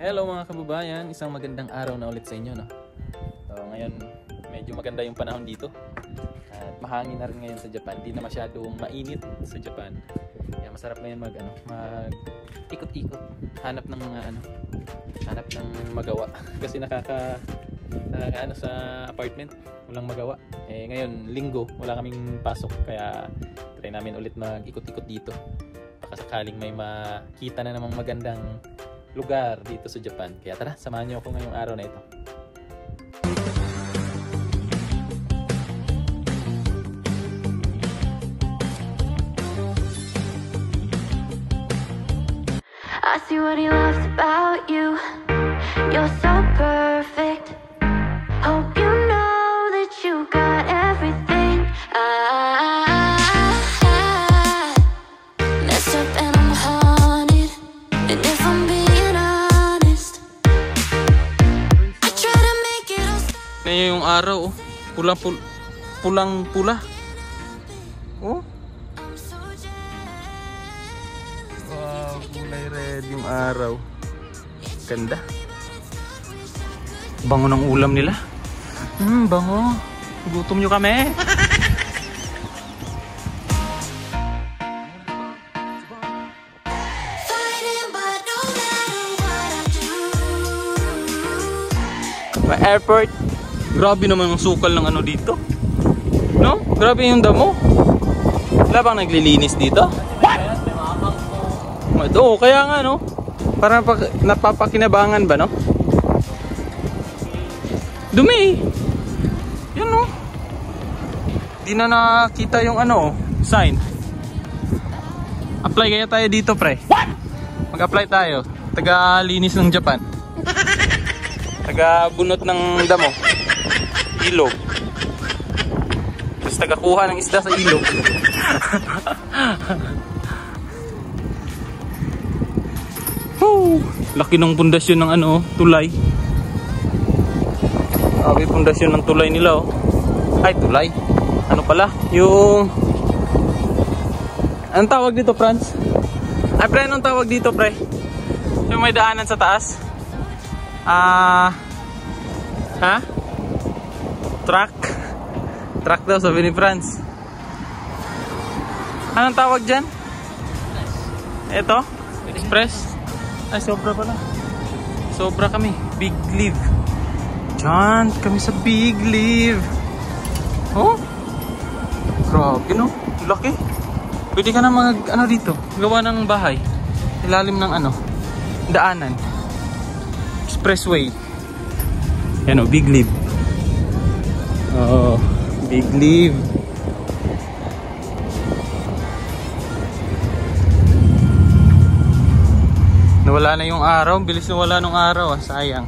Hello mga kababayan, isang magandang araw na ulit sa inyo, no? So, ngayon medyo maganda yung panahon dito. At mahangin na rin ngayon sa Japan. Hindi na masyadong mainit sa Japan. Kaya masarap ngayon mag ikot-ikot, hanap ng mga hanap ng magawa. Kasi sa apartment, walang magawa. Ngayon linggo, wala kaming pasok, kaya try namin ulit mag-ikot-ikot dito. Baka sakaling may makita na namang magandang lugar dito sa Japan. Kaya tara, samahan niyo ako ngayong araw na ito. I see what he loves about you. You're so perfect. Hope you know that you got everything. I mess up and I'm haunted. And if I'm being honest, I try to make it all stop. Ngayon yung araw, oh. Pulang-pula. Oh. Wow, kulay red yung araw. Ganda. Bango ng ulam nila. Bango. Gutom nyo kami. Fighting, but no matter what I do. May airport. Grabe naman yung sukal ng ano dito. No? Grabe yung damo. Wala bang naglilinis dito? Oo, kaya nga, no? Parang napapakinabangan ba, no? Dumi. Yan, no? Di na nakita yung sign. Apply kaya tayo dito, pre. Mag-apply tayo. Taga-linis ng Japan. Taga-bunot ng damo. Ilog. Tapos taga-kuha ng isda sa ilog. Laki ng pundasyon ng tulay. Sabi pundasyon ng tulay nila, oh. Ay, tulay. Ano pala? Yung anong tawag dito, Franz? Ay, pre, anong tawag dito, pre? Yung may daanan sa taas? Truck? Truck daw, sabi ni Franz. Anong tawag dyan? Ito? Express? Ay, sobra pala. Sobra kami. Big Leave. Diyan, kami sa Big Leave. Oh? Grabe, no? Laki. Pwede ka na dito. Gawa ng bahay. Ilalim ng daanan. Expressway. Yan, Big Leave. Oh, Big Leave. Nawala na yung araw, bilis na wala nung araw, sayang.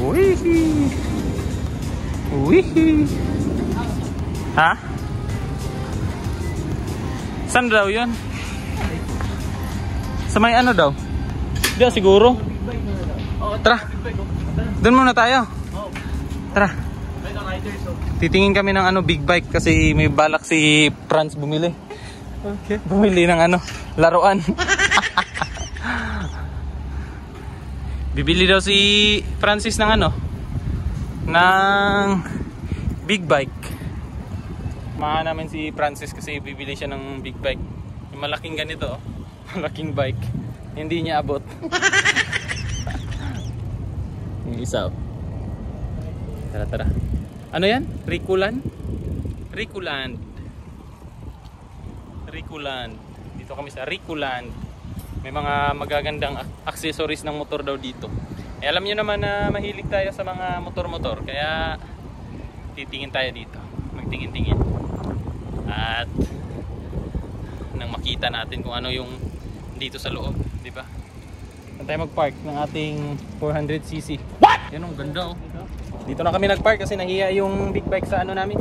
Wihi. Wihi. Ha? Saan daw yun? Sa may daw? Hindi siguro. Tara. Doon muna tayo. Tara. Titingin kami ng big bike kasi may balak si Franz bumili. Okay. Bumili ng laruan. Bibili daw si Francis ng ng big bike. Mahan namin si Francis kasi bibili siya ng big bike. Yung malaking ganito, oh. Malaking bike. Hindi niya abot. Yung isa, oh. Tara. Ano yan? Rikuland? Rikuland. Dito kami sa Rikuland. May mga magagandang accessories ng motor daw dito. Alam niyo naman na mahilig tayo sa mga motor-motor, kaya titingin tayo dito. Magtingin-tingin. At nang makita natin kung ano yung dito sa loob, di ba? Saan tayo mag-park ng ating 400cc? What? Yan, ang ganda, oh. Dito na kami nag-park kasi nahiya yung big bike sa namin.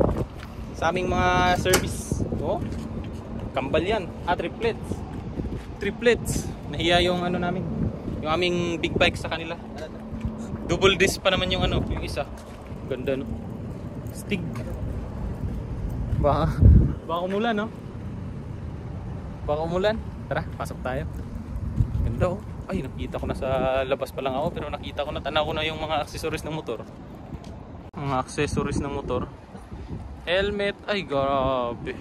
Sa aming mga service. Oh. Kambal yan. Triplets. Nahiya yung namin. Yung aming big bike sa kanila. Double disc pa naman yung yung isa. Ganda, no? Stig. Baka umulan, no? Baka umulan. Tara, pasok tayo. Ganda oh. Ay, nakita ko na sa labas pa lang ako, pero nakita ko na, tanaw ko na yung mga accessories ng motor. Mga accessories ng motor. Helmet, ay grabe.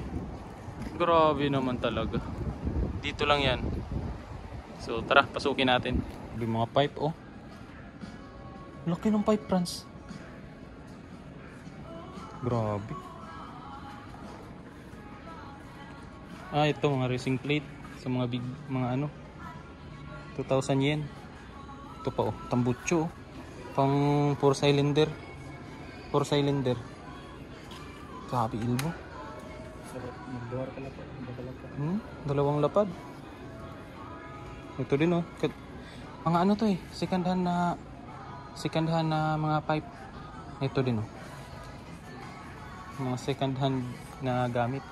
Grabe naman talaga. Dito lang yan. So tara, pasukin natin. Yung mga pipe oh. Laki ng pipe, Franz. Grabe. Ah, ito mga racing plate sa mga big, mga ano, 2,000 yen. Ito pa oh, tambucho oh. Pang 4 cylinder. 4 cylinder. Grabe ilbo. Dalawang lapad. Ito din oh. Mga ano to eh, second hand na mga pipe. Ito din oh. Mga second hand na gamit.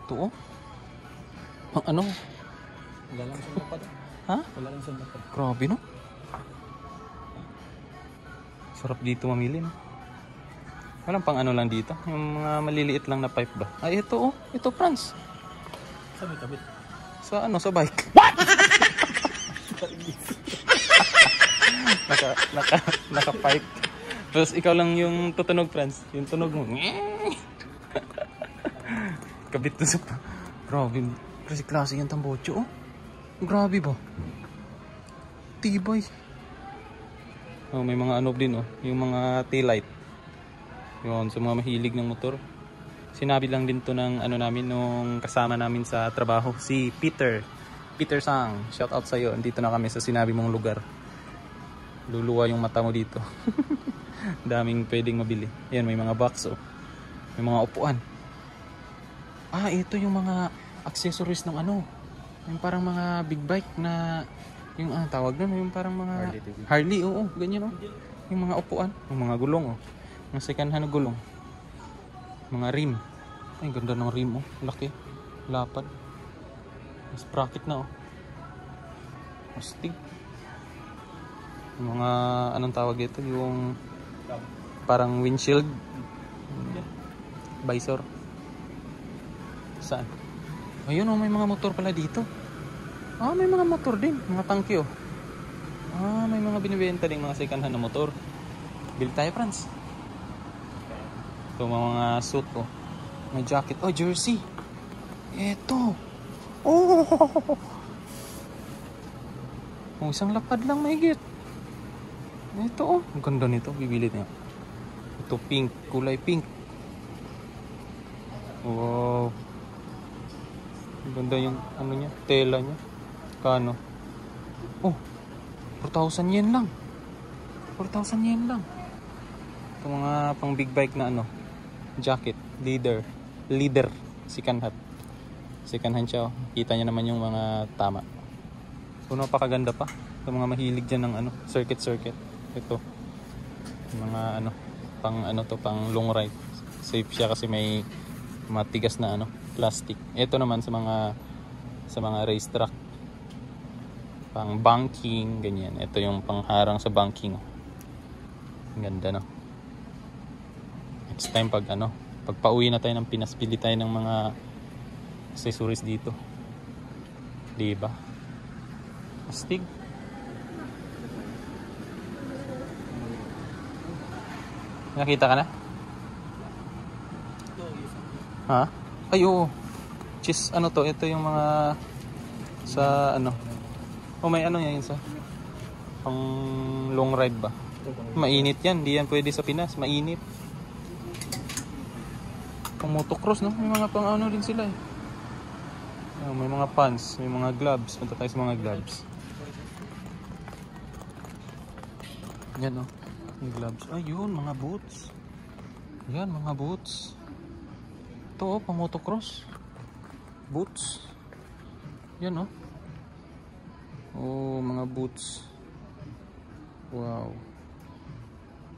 Ito oh. Ang ano? Wala lang sa lapad. Ha? Wala lang sa lapad. Grabe no? Sarap dito mamili no? Walang pang ano lang dito. Yung mga maliliit lang na pipe ba? Ay ito oh. Ito Franz. Saan may tabit? Sa ano? Sa bike. What? naka-pipe. Tapos ikaw lang yung tutunog, Franz. Yung tunog mo. Kabit na sa... Grabe. Kasi klase yung tambocho, oh. Grabe ba? Tibay. Oh, may mga ano din, oh. Yung mga taillight. Yun, sa mga mahilig ng motor. Sinabi lang din to ng ano namin, nung kasama namin sa trabaho. Si Peter. Peter Sang. Shout out sa'yo. Dito na kami sa sinabi mong lugar. Luluwa yung mata mo dito. Daming pwedeng mabili. Yan, may mga box oh. May mga upuan. Ah, ito yung mga accessories ng ano. Yung parang mga big bike na yung tawag doon, yung parang mga Harley, oo, ganyan oh. Yung mga upuan, yung mga gulong oh. Mga second hand na gulong. Mga rim. Ay, ganda ng rim oh. Laki. Lapad. Mas sprocket na oh. Astig. Yung mga anong tawag ito, yung parang windshield, visor. Saan? Ayun oh, may mga motor pala dito. Ah, may mga motor din, mga tangke oh. Ah, may mga binibenta din mga second hand na motor. Bili tayo, Franz. Ito mga suit oh. May jacket, oh, jersey. Ito. Oh. Oh, isang lapad lang mahigit. Ito oh, ang ganda nito, bibili niya. Ito pink, kulay pink. Wow. Ang ganda yung ano niya, tela niya. Kano? Oh, 4,000 yen lang. 4,000 yen lang. Ito mga pang big bike na ano, jacket, leader, second hand. Second hand siya oh. Kita niya naman yung mga tama. So napakaganda pa. Ito mga mahilig dyan ng ano, circuit. Ito. Mga ano, pang ano to, pang long ride. Safe siya kasi may matigas na ano, plastic. Ito naman sa mga racetrack. Pang banking, ganyan. Ito yung pangharang sa banking. Ang ganda no. Next time pag ano, pag pauwi na tayo ng Pinas, pili tayo ng mga accessories dito. Diba? Astig. Nakita ka na? Ha? Ay oo. Cheese ano to? Ito yung mga sa ano. O may ano yan sa pang long ride ba? Mainit yan. Di yan pwede sa Pinas. Mainit. Pang motocross no? May mga pang ano din sila eh. May mga pants. May mga gloves. Punta tayo sa mga gloves. Yan o. Yung gloves. Ayun, mga boots. Yan, mga boots. Ito o, pang motocross. Boots. Yan o. Oh, mga boots. Wow.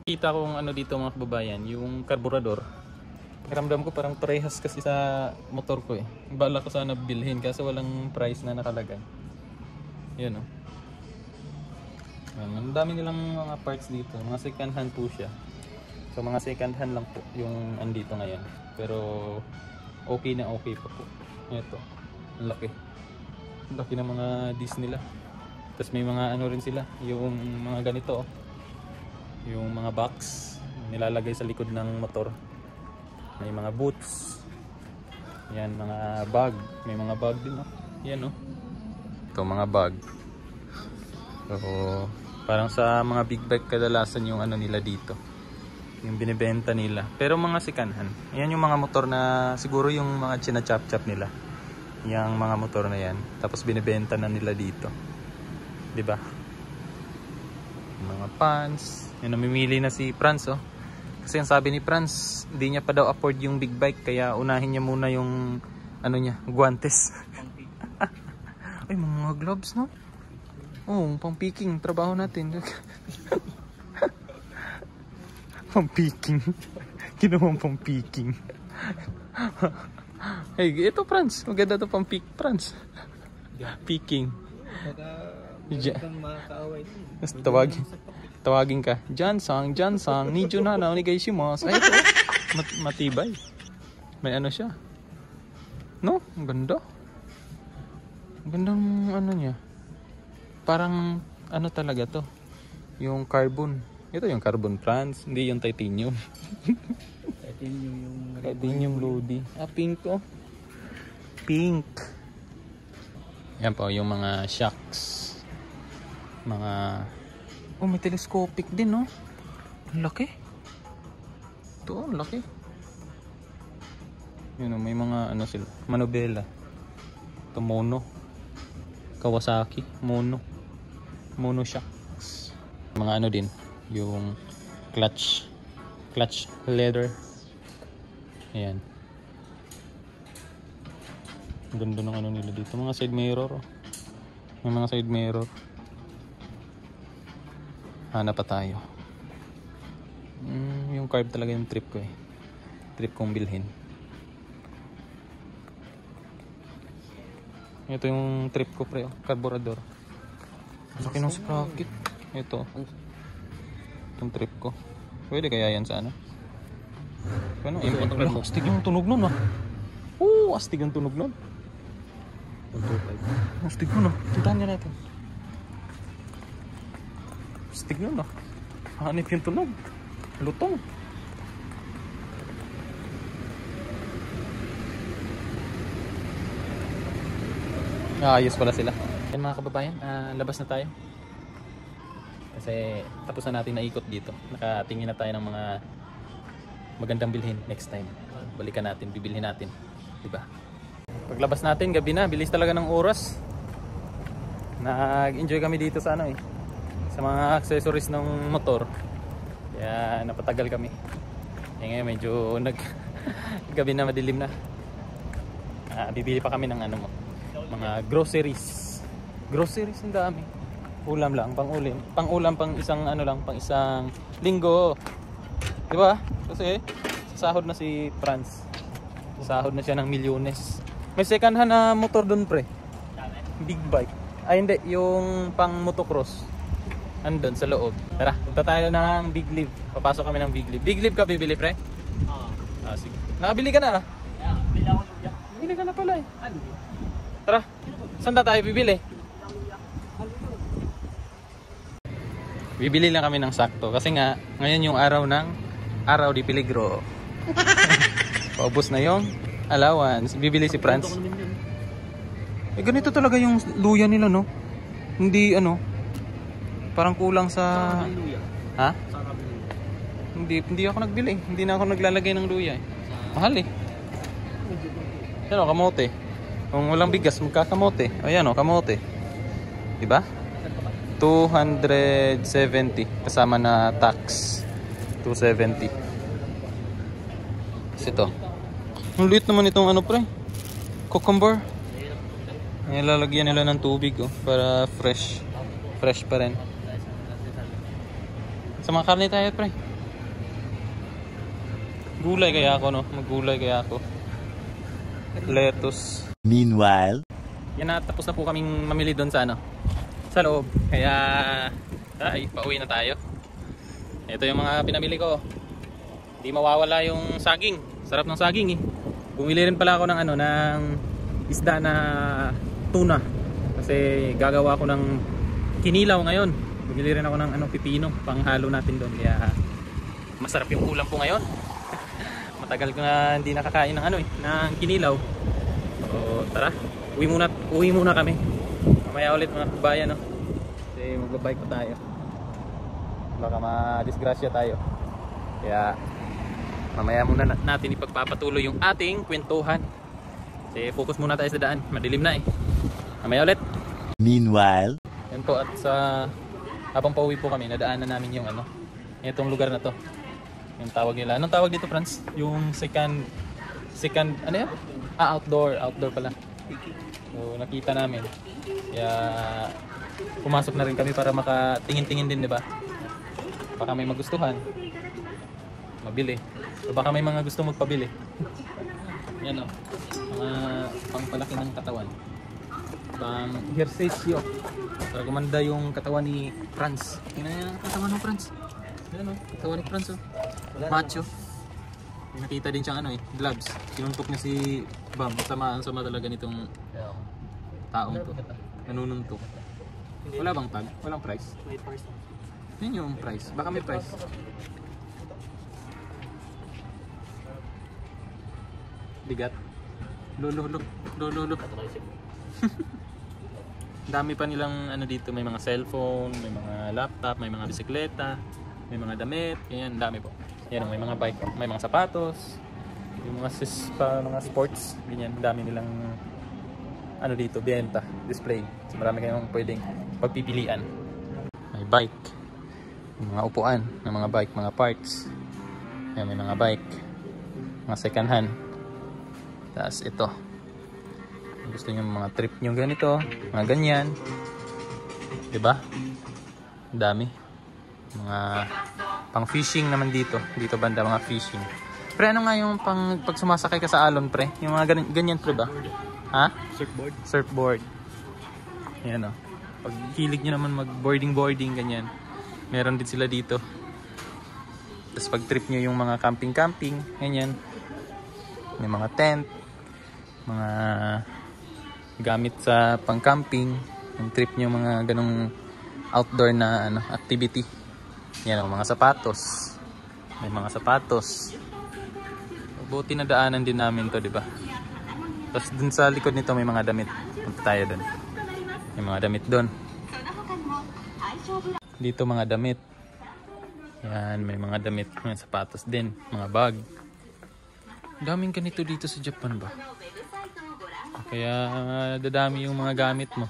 Kita ko ano dito mga kababayan, yung karburador. Karamdam ko parang parehas kasi sa motor ko eh. Bala ko sana bilhin kasi walang price na nakalagay. Yan o. Ang dami nilang mga parts dito. Mga second hand po siya. So mga second hand lang po yung andito ngayon. Pero okay na okay pa po. Ito. Ang laki. Ang laki ng mga disc nila. Tapos may mga ano rin sila, yung mga ganito oh. Yung mga box nilalagay sa likod ng motor. May mga boots. Yan, mga bag. May mga bag din oh. Yan oh. Ito mga bag. So, parang sa mga big bike kadalasan yung ano nila dito. Yung binibenta nila. Pero mga sikanhan. Yan yung mga motor na siguro yung mga china-chop-chop nila. Yung mga motor na yan. Tapos binibenta na nila dito. 'Di ba? Mga pants. Yan, namimili na si Franz oh. Kasi ang sabi ni Franz, hindi niya pa daw afford yung big bike kaya unahin niya muna yung ano niya, guantes. Ay, mga gloves no? Oh, pang picking trabaho natin. Pang picking. Ginawang pang picking. Hey, ito Franz, maganda to pang pick Franz. Picking. Magandang makakaaway. Tawagin ka. Jansang, nijo na onegaishimasu. Ay, ito. Matibay. May ano siya. No? Ang ganda. Ang gandang ano niya. Parang ano talaga to. Yung carbon. Ito yung carbon Franz. Hindi yung titanium. Titanium Lodi. Ah, pink oh. Pink. Yan po yung mga shocks. Mga... Oh, may telescopic din, no? Ang laki. Ito, ang laki. Yun, may mga ano sila. Manobela. Ito, Mono. Kawasaki. Mono shocks. Mga ano din. Yung clutch leather. Ayan. Ang ganda ng ano nila dito. Mga side mirror. Oh. May mga side mirror. Hanap pa tayo. Yung carb talaga yung trip ko eh. Trip kong bilhin. Ito yung trip ko pre. Carburetor. Laki ng sprocket. Ito. Itong trip ko. Pwede kaya yan sa ano? Ano? Astig yung tunog nun ah. Oo, astig yung tunog nun. Astig nun ah. Tuntahan niya natin. Astig nun ah. Hanip yung tunog. Lutong. Ayos pala sila. Yan mga kababayan, labas na tayo. Kasi tapos na natin naikot dito. Nakatingin na tayo ng mga magandang bilhin next time. Balikan natin, bibilhin natin. Diba? Paglabas natin, gabi na. Bilis talaga ng oras. Nag-enjoy kami dito sa ano eh. Sa mga accessories ng motor. Kaya napatagal kami. Ngayon medyo gabi na, madilim na. Bibili pa kami ng ano mo. Mga groceries. Groceries ang dami. Ulam lang, pang-ulam. Pang-ulam pang isang ano lang, pang isang linggo. 'Di ba? Kasi sasahod na si Franz. Sasahod na siya ng milyones. May second hand na motor doon, pre. Big bike. Ay hindi, yung pang motocross. Andun sa loob. Tara, punta tayo ng Big Live. Papasok kami ng Big Live. Big Live ka bibili, pre? Oo. Sige. Nakabili ka na? Yeah, bili ako. Bili ka na pala eh. Tara, saan tayo bibili? Bibili lang kami ng sakto kasi nga ngayon yung araw di peligro. Paubos na yung allowance. Bibili si Franz. Eh ganito talaga yung luya nila, no? Hindi ano, parang kulang sa... Ha? Hindi ako nagbili. Hindi na ako naglalagay ng luya eh. Mahal eh. Yan o, kamote. Kung walang bigas, magkakamote. Ayan o, kamote. Diba? 270 kasama na tax. 270. Kasi ito. Ang liit naman itong ano, pre. Cucumber. Nilalagyan nila ng tubig oh, para fresh. Fresh pa rin. Sa mga karne tayo, pre. Gulay kaya ako, no? Maggulay kaya ako. Lettuce. Meanwhile, yan na, tapos na po kaming mamili doon sa ano, sa loob. Kaya pauwi na tayo. Ito yung mga pinamili ko. Hindi mawawala yung saging. Sarap ng saging eh. Bumili rin pala ako ng ano, ng isda na tuna. Kasi gagawa ko ng kinilaw ngayon. Bumili rin ako ng pipino, panghalo natin doon. Kaya masarap yung ulam po ngayon. Matagal ko na hindi nakakain ng ng kinilaw. So tara, uwi muna kami. Mamaya ulit mga kabayan, no? Kasi magbabike pa tayo. Baka ma-disgrasya tayo. Kaya mamaya muna natin ipagpapatuloy yung ating kwentuhan. Kasi focus muna tayo sa daan. Madilim na eh. Mamaya ulit. Meanwhile, yan po, at habang pauwi po kami, nadaanan namin yung itong lugar na to. Yung tawag nila. Anong tawag dito, Franz? Yung second ano yan? Outdoor pala. So nakita namin. Kaya pumasok na rin kami para makatingin-tingin din, di ba? Baka may magustuhan. Mabili. So baka may mga gusto magpabili. Yan o. Mga pangpalaki ng katawan. Pang ehersisyo. Para gumanda yung katawan ni Franz. Tingnan niya ang katawan ng Franz. Yan o. Katawan ni Franz o. Macho. Nakita din siyang gloves. Sinuntok niya si Bam. Sama talaga nitong taong to. Nanununtok. Wala bang tag? Walang price? Yan yung price. Baka may price. Bigat. Lolo. Dami pa nilang dito. May mga cellphone, may mga laptop, may mga bisikleta, may mga damit. Yan, dami po. Yan, may mga bike, may mga sapatos, yung mga mga sports. Ganyan, dami nilang dito, benta, display. So marami kayong pwedeng pagpipilian. May bike, may mga upuan ng mga bike, mga parts. Yan, may mga bike, mga second hand. Tapos ito, gusto niyo mga trip niyo ganito, mga ganyan, diba? Dami. Mga pang fishing naman dito banda, mga fishing. Pre, ano nga yung pag sumasakay ka sa alon, pre? Yung mga ganyan, pre ba? Ha? Surfboard. Yan o. Pag hilig nyo naman mag boarding ganyan, meron din sila dito. Tapos pag trip nyo yung mga camping ganyan, may mga tent, mga gamit sa pang camping, yung trip nyo mga ganong outdoor na activity. Yan o, mga sapatos. May mga sapatos. Buti na daanan din namin to, di ba? Tapos dun sa likod nito may mga damit. Punta tayo dun. May mga damit dun. Dito mga damit. Yan, may mga damit. May sapatos din. Mga bag. Daming ganito dito sa Japan ba? Kaya dadami yung mga gamit mo.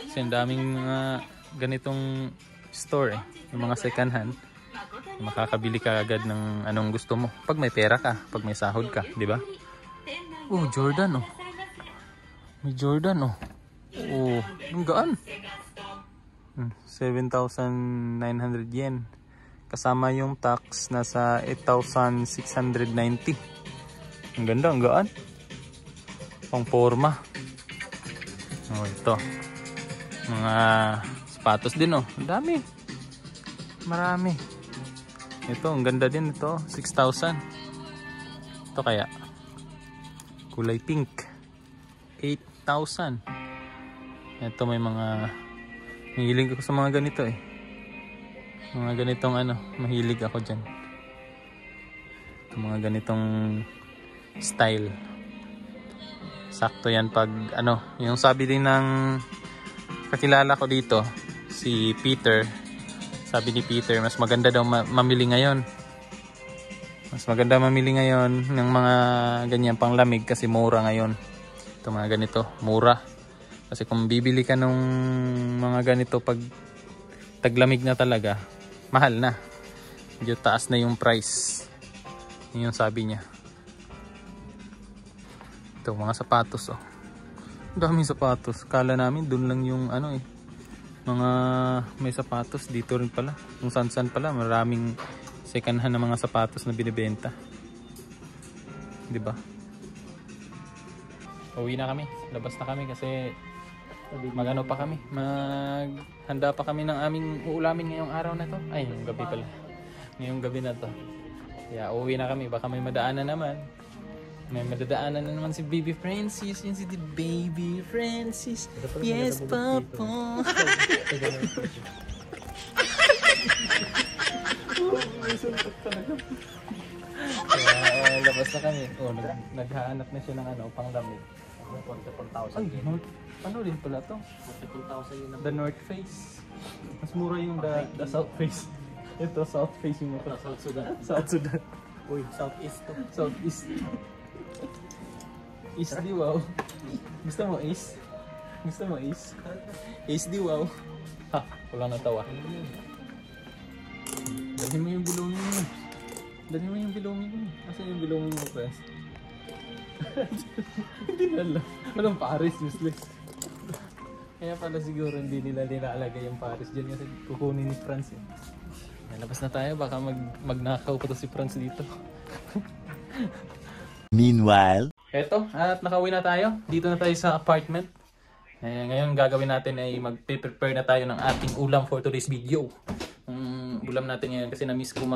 Kasi daming mga ganitong store yung mga second hand. Makakabili ka agad ng anong gusto mo. Pag may pera ka, pag may sahod ka, di ba? Oh, Jordan oh. May Jordan oh. Oh, ang gaan. 7,900 yen. Kasama yung tax, nasa 8,690. Ang ganda, ang gaan. Pang forma. Oh, ito. Mga sapatos din oh. Ang dami. Marami. Ito, ang ganda din ito. 6,000. Ito kaya. Kulay pink. 8,000. Ito may mga... Mahilig ako sa mga ganito eh. Mga ganitong mahilig ako dyan. Mga ganitong style. Sakto yan pag yung sabi din ng kakilala ko dito, si Peter. Sabi ni Peter, mas maganda daw mamili ngayon. Mas maganda mamili ngayon ng mga ganyan pang lamig kasi mura ngayon. Ito mga ganito, mura. Kasi kung bibili ka nung mga ganito pag taglamig na talaga, mahal na. Medyo taas na yung price. Yun yung sabi niya. Ito, mga sapatos oh. Daming sapatos. Kala namin dun lang yung mga may sapatos. Dito rin pala. Kung saan pala. Maraming second hand na mga sapatos na binibenta. Diba? Uwi na kami. Labas na kami kasi pa kami. Maghanda pa kami ng aming uulamin ngayong araw na to. Ay, ngayong gabi pala. Ngayong gabi na to. Kaya uwi na kami. Baka may madaanan naman. May madadaanan na naman si Baby Francis. Yan si Baby Francis. Yes, Papa. Kaya labas na kami. Naghahanap na siya ng panglamig. Ay, ano rin pala to? The North Face. Mas mura yung the South Face. Ito, South Face yung ito. South Sudan. South Sudan. Uy, Southeast to. Southeast. East di wow. Gusto mo East? Gusto mo East? East di wow. Ha, wala natawa. Dali mo yung belonging mo. Dali mo yung belonging mo. Asan yung belonging mo, friends? Hindi na alam. Walang Paris, useless. Kaya pala siguro hindi nila nilalagay yung Paris dyan kasi kukunin ni Franz eh. Labas na tayo, baka magnakaw pa to si Franz dito. Meanwhile, Eto, at nakauwi na tayo. Dito na tayo sa apartment. Ngayon gagawin natin ay mag-prepare na tayo ng ating ulam for today's video. Ulam natin ngayon kasi na-miss ko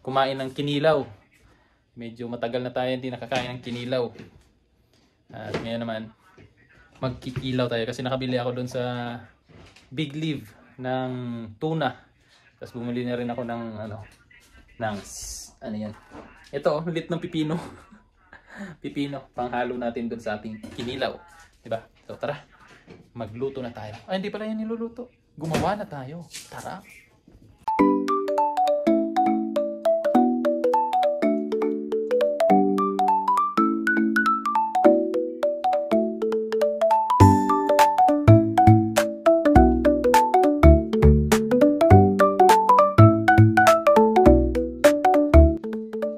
kumain ng kinilaw. Medyo matagal na tayo hindi nakakain ng kinilaw. At ngayon naman, magkikilaw tayo kasi nakabili ako doon sa Big Leaf ng tuna. Tapos bumili na rin ako ng ano yan. Ito, lit ng pipino. Pipino, panghalo natin doon sa ating kinilaw. Diba? So tara, magluto na tayo. Ay, hindi pala yan niluluto. Gumawa na tayo. Tara.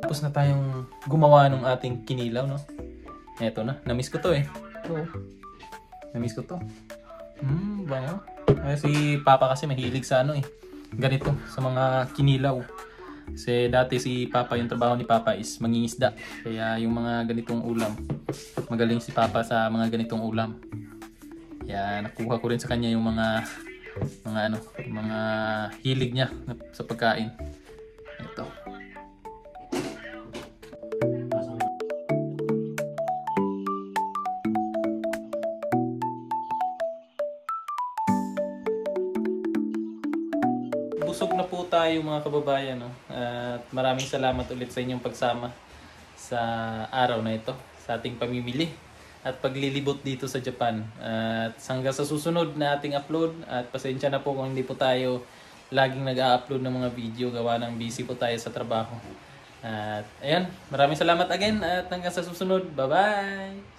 Tapos na tayong gumawa ng ating kinilaw, no? Eto na, na-miss ko to eh. Oo. Na-miss ko to. Bango. Si Papa kasi mahilig sa ganito, sa mga kinilaw. Kasi dati si Papa, yung trabaho ni Papa is mangingisda. Kaya yung mga ganitong ulam, magaling si Papa sa mga ganitong ulam. Kaya nakuha ko rin sa kanya yung mga hilig niya sa pagkain. Ito. Busog na po tayo mga kababayan, no? At maraming salamat ulit sa inyong pagsama sa araw na ito, sa ating pamimili at paglilibot dito sa Japan. At hanggang sa susunod na ating upload, at pasensya na po kung hindi po tayo laging nag-a-upload ng mga video, gawa ng busy po tayo sa trabaho. At ayan, maraming salamat again at hanggang sa susunod. Bye-bye!